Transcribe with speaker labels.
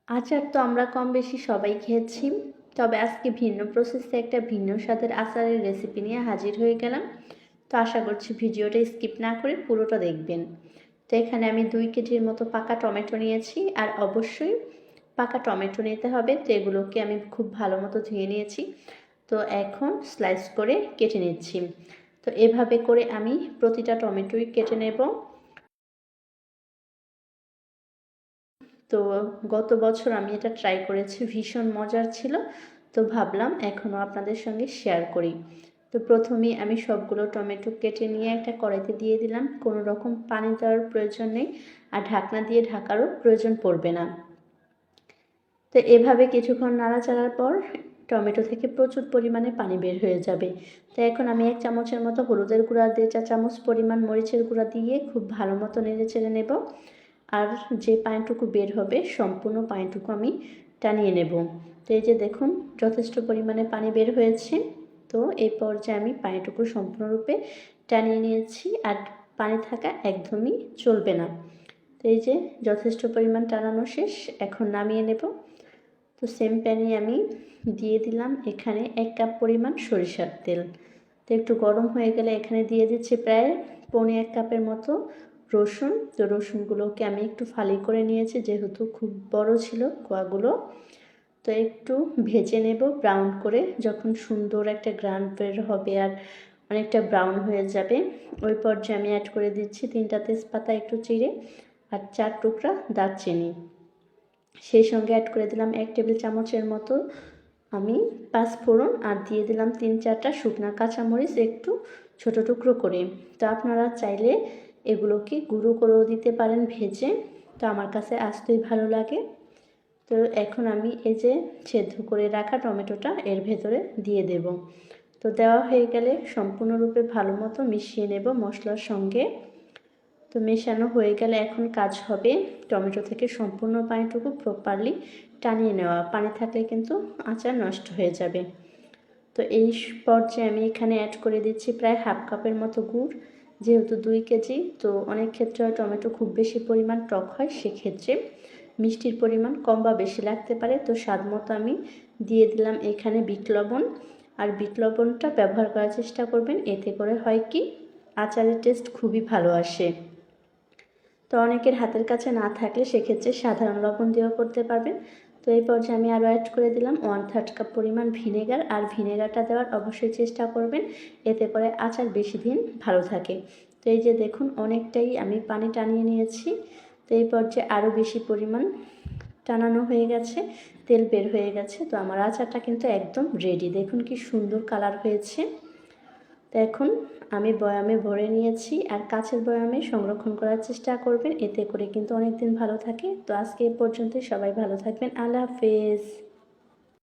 Speaker 1: আচার তো আমরা কম বেশি সবাই খেয়েছি, তবে আজকে ভিন্ন প্রসেসে একটা ভিন্ন স্বাদের আচারের রেসিপি নিয়ে হাজির হয়ে গেলাম। তো আশা করছি ভিডিওটা স্কিপ না করে পুরোটা দেখবেন। তো এখানে আমি 2 কেজির মতো পাকা টমেটো নিয়েছি, আর অবশ্যই পাকা টমেটো নিতে হবে। তো এগুলোকে আমি খুব ভালো মতো ধুয়ে নিয়েছি। তো এখন স্লাইস করে কেটে নিচ্ছি। তো এভাবে করে আমি প্রতিটা টমেটোই কেটে নেব। তো গত বছর আমি এটা ট্রাই করেছি, ভীষণ মজার ছিল। তো ভাবলাম এখনও আপনাদের সঙ্গে শেয়ার করি। তো প্রথমেই আমি সবগুলো টমেটো কেটে নিয়ে একটা কড়াইতে দিয়ে দিলাম। কোনো রকম পানি দেওয়ার প্রয়োজন নেই, আর ঢাকনা দিয়ে ঢাকারও প্রয়োজন পড়বে না। তো এভাবে কিছুক্ষণ নাড়াচাড়ার পর টমেটো থেকে প্রচুর পরিমাণে পানি বের হয়ে যাবে। তো এখন আমি 1 চামচের মতো হলুদের গুঁড়া, 1.5 চা চামচ পরিমাণ মরিচের গুঁড়া দিয়ে খুব ভালো মতো নেড়ে চেড়ে নেব। আর যে পানিটুকু বের হবে সম্পূর্ণ পানিটুকু আমি টানিয়ে নেব। তো এই যে দেখুন, যথেষ্ট পরিমাণে পানি বের হয়েছে। তো এই পর্যায়ে আমি পানিটুকু সম্পূর্ণরূপে টানিয়ে নিয়েছি, আর পানি থাকা একদমই চলবে না। তো এই যে যথেষ্ট পরিমাণ টানানো শেষ, এখন নামিয়ে নেব। তো সেম প্যানে আমি দিয়ে দিলাম এখানে 1 কাপ পরিমাণ সরিষার তেল। তো একটু গরম হয়ে গেলে এখানে দিয়ে দিচ্ছি প্রায় 1.25 কাপের মতো রসুন। তো রসুনগুলোকে আমি একটু ফালি করে নিয়েছি, যেহেতু খুব বড় ছিল কোয়াগুলো। তো একটু ভেজে নেব ব্রাউন করে। যখন সুন্দর একটা গ্রান বের হবে আর অনেকটা ব্রাউন হয়ে যাবে, ওই পর্যায়ে আমি অ্যাড করে দিচ্ছি 3টা তেজপাতা একটু চিড়ে, আর 4 টুকরা দারচিনি। সেই সঙ্গে অ্যাড করে দিলাম 1 টেবিল চামচের মতো আমি পাঁচফোড়ন, আর দিয়ে দিলাম 3-4টা শুকনা কাঁচামরিচ একটু ছোট টুকরো করে। তো আপনারা চাইলে এগুলোকে গুঁড়ো করেও দিতে পারেন ভেজে। তো আমার কাছে আস্তই ভালো লাগে। তো এখন আমি এই যে সেদ্ধ করে রাখা টমেটোটা এর ভেতরে দিয়ে দেব। তো দেওয়া হয়ে গেলে সম্পূর্ণরূপে ভালো মতো মিশিয়ে নেব মশলার সঙ্গে। তো মেশানো হয়ে গেলে এখন কাজ হবে টমেটো থেকে সম্পূর্ণ পানিটুকু প্রপারলি টানিয়ে নেওয়া। পানি থাকলে কিন্তু আচার নষ্ট হয়ে যাবে। তো এই পর্যায়ে আমি এখানে অ্যাড করে দিচ্ছি প্রায় 1/2 কাপের মতো গুড়। যেহেতু 2 কেজি, তো অনেক ক্ষেত্রে টমেটো খুব বেশি পরিমাণ টক হয়, সেক্ষেত্রে মিষ্টির পরিমাণ কম বা বেশি লাগতে পারে। তো স্বাদ মতো আমি দিয়ে দিলাম এখানে বিট লবণ। আর বিট লবণটা ব্যবহার করার চেষ্টা করবেন, এতে করে হয় কি আচারের টেস্ট খুবই ভালো আসে। তো অনেকের হাতের কাছে না থাকলে সেক্ষেত্রে সাধারণ লবণ দিয়েও করতে পারবেন। তো এই পর্যায়ে আমি আরও অ্যাড করে দিলাম 1/3 কাপ পরিমাণ ভিনেগার। আর ভিনেগারটা দেওয়ার অবশ্যই চেষ্টা করবেন, এতে করে আচার বেশি দিন ভালো থাকে। তো এই যে দেখুন, অনেকটাই আমি পানি টানিয়ে নিয়েছি। তো এই পর্যায়ে আরও বেশি পরিমাণ টানানো হয়ে গেছে, তেল বের হয়ে গেছে। তো আমার আচারটা কিন্তু একদম রেডি। দেখুন কি সুন্দর কালার হয়েছে। তো এখন আমি বয়ামে ভরে নিয়েছি, আর কাচের বয়ামে সংরক্ষণ করার চেষ্টা করবেন, এতে করে কিন্তু অনেক দিন ভালো থাকে। তো আজকে এ পর্যন্তই, সবাই ভালো থাকবেন। আল্লাহ হাফেজ।